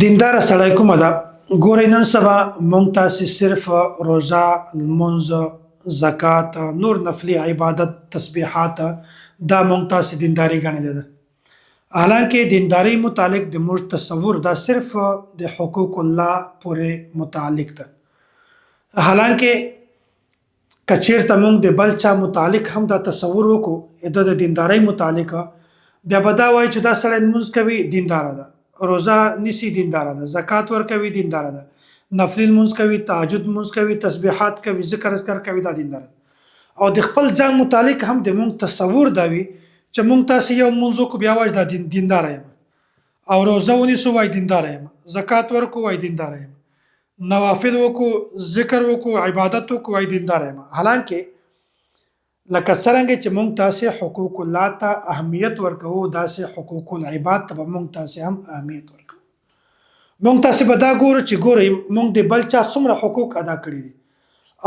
دینداره سړی کومه ده ګورئ نن سبا مونږ تاسې صرف روزه لمونځ زکات نور نفلي عبادت تسبیحات دا مونږ تاسې دینداري ګڼلې ده حالانکه دینداري متعلق د موږ تصور دا صرف د حقوق الله پورې متعلق ده حالانکه کچیرته مونږ د بل چا متعلق هم دا تصور وکړو د دیندارۍ متعلق بیا به دا وایي چې دا سړی لمونځ کوي دینداره ده روزه نیسي دینداره ده زکات ورکوي دینداره ده نفلی لمونځ کوي تهجد لمونځ کوي تسبیحات کوي ذکر اذکار کوي دا دینداره او د خپل ځان متعلق هم د مونږ تصور دا وي چې مونږ تاسې یو لمونځ وکړو بیا وایي دا دینداره یم او روزه ونیسو وایي دینداره یم زکات ورکړو وایي دینداره یم نوافل وکړو ذکر وکړو عبادت وکړو وایي دینداره یم حالانکه لکه څرنګه چې مونږ تاسې حقوق الله ته اهمیت ورکوو داسې حقوق العباد ته به مونږ تاسې هم اهمیت ورکوو مونږ تاسې به دا ګورو چې ګورئ مونږ د بل چا څومره حقوق ادا کړي دي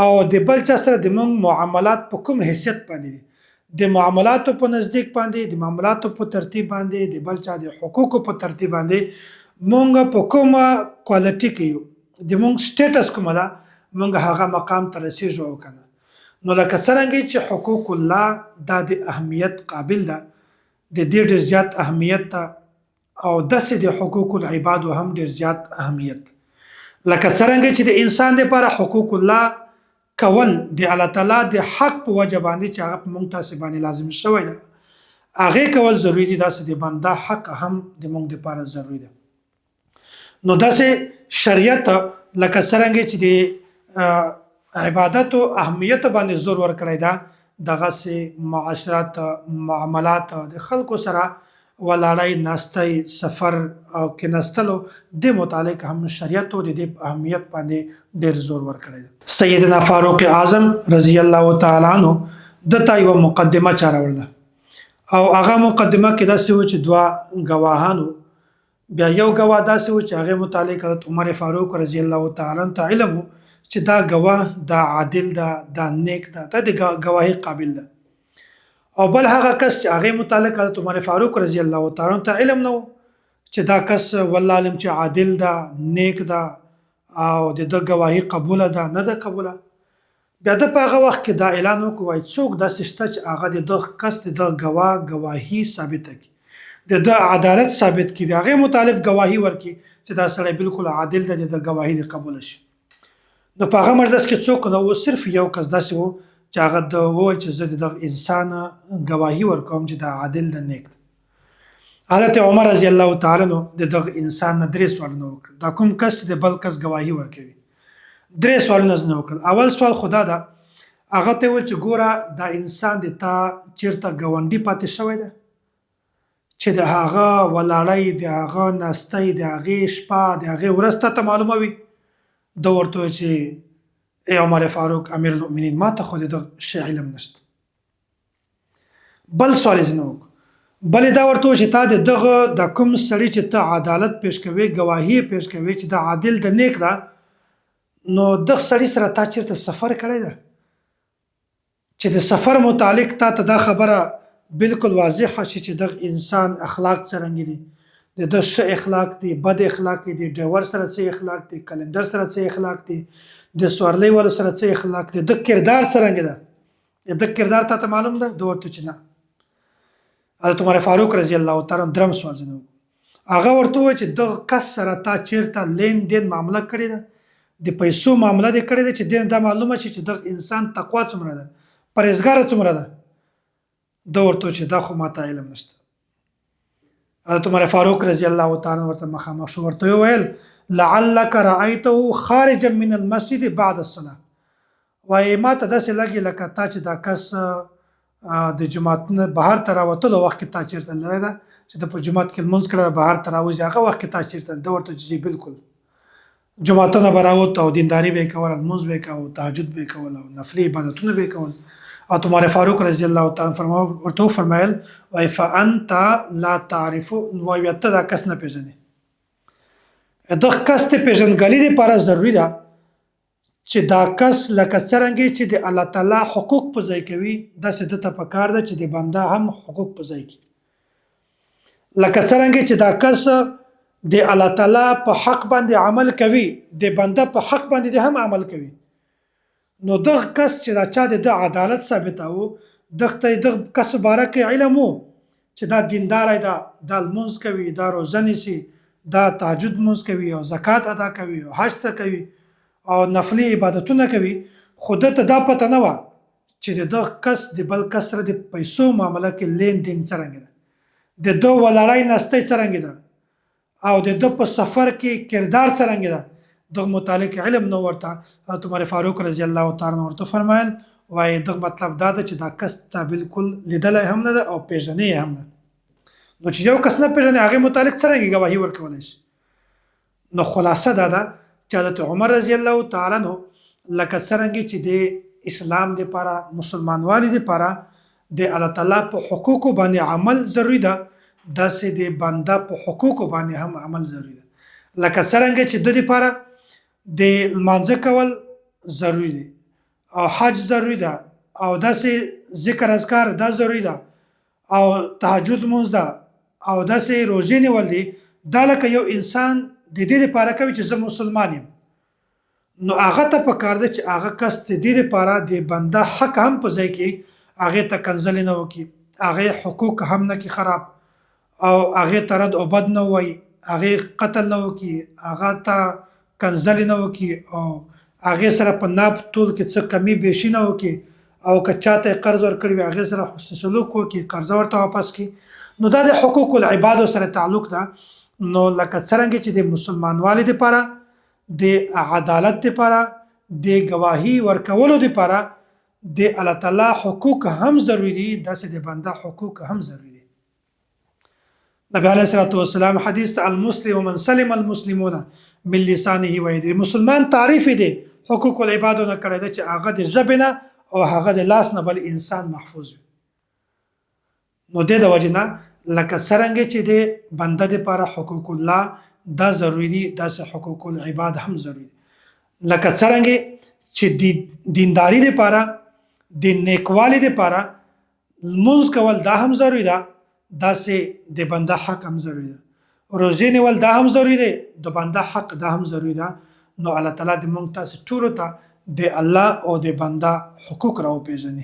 او د بل چا سره د مونږ معاملات په کوم حیثیت باندې دي د معاملاتو په نزدیک باندې د معاملاتو په ترتیب باندې د بل چا د حقوقو په ترتیب باندې مونږ په کومه کوالټي کې یو د مونږ سټیټس کومه ده مونږ هغه مقام ته رسیږو او که نه نو لکه څرنګه چې حقوق الله دا د اهمیت قابل ده د دې ډېر زیات اهمیت ده او داسې د حقوق العبادو هم ډېر زیات اهمیت لکه څرنګه چې د انسان لپاره حقوق الله کول د الله تعالی د حق په وجه باندې چې هغه په موږ تاسې باندې لازم شوی ده هغې کول ضروري دي داسې د بنده حق هم د موږ دپاره ضروري ده نو داسې شریعت لکه څرنګه چې د عبادت او اهمیت باندې زور ورکړی ده دغه سي معاشرت معاملات د خلکو سره ولاړی ناستای سفر او کیناستلو د متعلق هم شریعت او د اهمیت باندې ډیر زور ورکړی ده سیدنا فاروق اعظم رضی الله تعالی عنہ دته یو مقدمه چارولله او هغه مقدمه کې داسې و چې دوه گواهانو بیا یو گواه داسې و چې هغه متعلق حضرت عمر فاروق رضی الله تعالی عنہ علم چې دا گواه دا عادل ده دا نیک ده دا د گواهی قابل ده او بل هغه کس چې هغه متعلق حضرت عمر فاروق رضی الله تعالی عنہ علم نو چې دا کس والله علم چې عادل ده نیک ده او د گواهی قبول ده نه ده قبوله بیا د په هغه وخت کې دا اعلان وکوي څوک داسې شته چې هغه د کس د گواهی ثابته کړي د عدالت ثابت کړي هغه متعلق گواهی ورکړي چې دا سړی بالکل عادل ده د گواهی د قبول شي نو په هغه مجلس کې څوک نه و صرف یو کس داسې و چې هغه د وویل چې زه د دغه انسان گواهی ورکوم چې دا عادل ده نیک ده حضرت عمر رضی الله تعالی عنہ د دغه انسان نه درې سوالونه وکړل دا کوم کس چې د بل کس گواهی ورکوي درې سوالونه نه وکړل اول سوال خدا ده هغه ته وویل چې ګوره دا انسان د تا چیرته ګاونډي پاتې شوی ده چې د هغه ولاړی د هغه ناستۍ د هغې شپه د هغې ورځ ته معلومه وي د ورته چې ای عمر فاروق امیر المؤمنین ما ته خو د شی علم نشته بل سوال یې نه وکړو بلې دا ورته چې تا د دغه د کوم سړي چې ته عدالت پیش کوې ګواهي پیش کوې چې دا عادل د نیک ده نو دغه سړي سره تا چېرته سفر کړی ده چې د سفر متعلق تا ته دا خبره بالکل واضحه شي چې دغه انسان اخلاق څرنګه دي د ښه اخلاق دي بد اخلاق دي ډرایور سره څه اخلاق دي کلندر سره څه اخلاق دي د سوارلۍ والو سره څه اخلاق دي د کردار څرنګه ده د کردار ته معلوم ده د ورته چې نه حضرت عمر فاروق رضی الله تعالی عنہ درم سوال نه هغه ورته و چې د کس سره تا چیرته لین دین معامله کړی ده د پیسو معامله دې کړی ده چې دا معلومه شي چې د انسان تقوا څومره ده پرهیزګار څومره ده د ورته چې دا خو ماته علم نشته حضرت عمر فاروق رضی الله تعالی عنہ ورته مخامخ شو ورته ویل لعلک رأیته خارجا من المسجد بعد الصلاه وای ما ته داسې لګي لکه تا چې دا کس د جماعت نه بهر ته راوتلو وخت کې تا چېرته لیدلی ده چې د په جماعت کې لمونځ کړی بهر ته راوځي هغه وخت کې تا چېرته ده ورته چې بالکل جماعتونه به راوت او دینداري به یې کول لمونځ به یې کوو تهجد به یې کول او نفلي عبادتونه به یې کول او عمر فاروق رضی الله تعالی ورته وفرمایل وای فانت لا تعرف وای ته دا کس نه پیژنې دغه کس ته پیژندګلي لپاره ضروري ده چې دا کس لکه څرنګه چې د الله تعالی حقوق په ځای کوي داسې دته پکار ده چې د بنده هم حقوق په ځای کوي لکه څرنګه چې دا کس د الله تعالی په حق باندې عمل کوي، د بنده په حق باندې هم عمل کوي. نو دغه کس چې دا چا د عدالت ثابتاوه، دغه کس باره کې علم وو چې دا دیندار ده، دا لمونځ کوي، دا روزه نیسي، دا تهجد لمونځ کوي او زکات ادا کوي او حج ته کوي او نفلي عبادتونه کوي، خو دته دا پته نه وه چې د دغه کس د بل کس سره د پیسو معامله کې لین دین څرنګه ده، د ده ولاړی نستی څرنګه ده او د ده په سفر کې کردار څرنګه ده، دغه متعلق علم نو ورته. حضرت عمر فاروق رضی الله تعالی عنہ ورته فرمایل وایي دغه مطلب دا ده چې دا کس ته بالکل لیدلی هم نه ده او پیژنې هم نه. نو چې یو کس نه پیژنې هغې متعلق څرنګه ګواهي ورکولی شي؟ نو خلاصه دا ده چې حضرت عمر رضی الله تعالی عنہ لکه څرنګه چې د اسلام دپاره مسلمانوالي دپاره د الله تعالی په حقوقو باندې عمل ضروري ده، داسې د بنده په حقوقو باندې هم عمل ضروري ده. لکه څرنګه چې د دپاره د لمانځه کول ضروري دي او حج ضروري ده او داسې ذکر اذکار دا ضروري ده او تهجد لمونځ ده او داسې روژې نیول دي، دا لکه یو انسان د دې لپاره کوي چې زه مسلمان یم، نو هغه ته پکار ده چې هغه کس د دې لپاره د بنده حق هم په ځای کې هغې ته کنځلې نه وکړي، هغې حقوق هم نه کړي خراب او هغې ته رد او بد نه ووایي، هغې قتل نه وکړي، هغه ته کنځلې نه وکړي او هغې سره په ناب تول کې څه کمی بیشي نه وکړي او که چاته یې قرض ورکړی وي هغې سره حسن سلوک وکړي، قرضه ورته واپس کړي. نو دا د حقوق العبادو سره تعلق ده. نو لکه څرنګه چې د مسلمانوالي دپاره د عدالت دپاره د ګواهي ورکولو دپاره د الله تعالی حقوق هم ضروري دي، داسې د بنده حقوق هم ضروري دي. نبی علیه الصلاة والسلام حدیث ته المسلم من سلم المسلمون من لسانه و یده، مسلمان تعریف دی حقوق العبادو نه کړی ده چې هغه د ژبې نه او هغه د لاس نه بل انسان محفوظ وي. نو د وجې نه لکه څرنګه چې د بنده دپاره حقوق الله دا ضروري دي، داسې حقوق العباد هم ضروري دي. لکه څرنګه چې د دینداري دپاره د نیکوالي دپاره لمونځ کول دا هم ضروري ده، داسې د بنده حق هم ضروري ده. روژې نیول دا هم ضروري دی، د بنده حق دا هم ضروري ده. نو الله تعالی د موږ تاسې ټولو ته د الله او د بنده حقوق راوپېژني.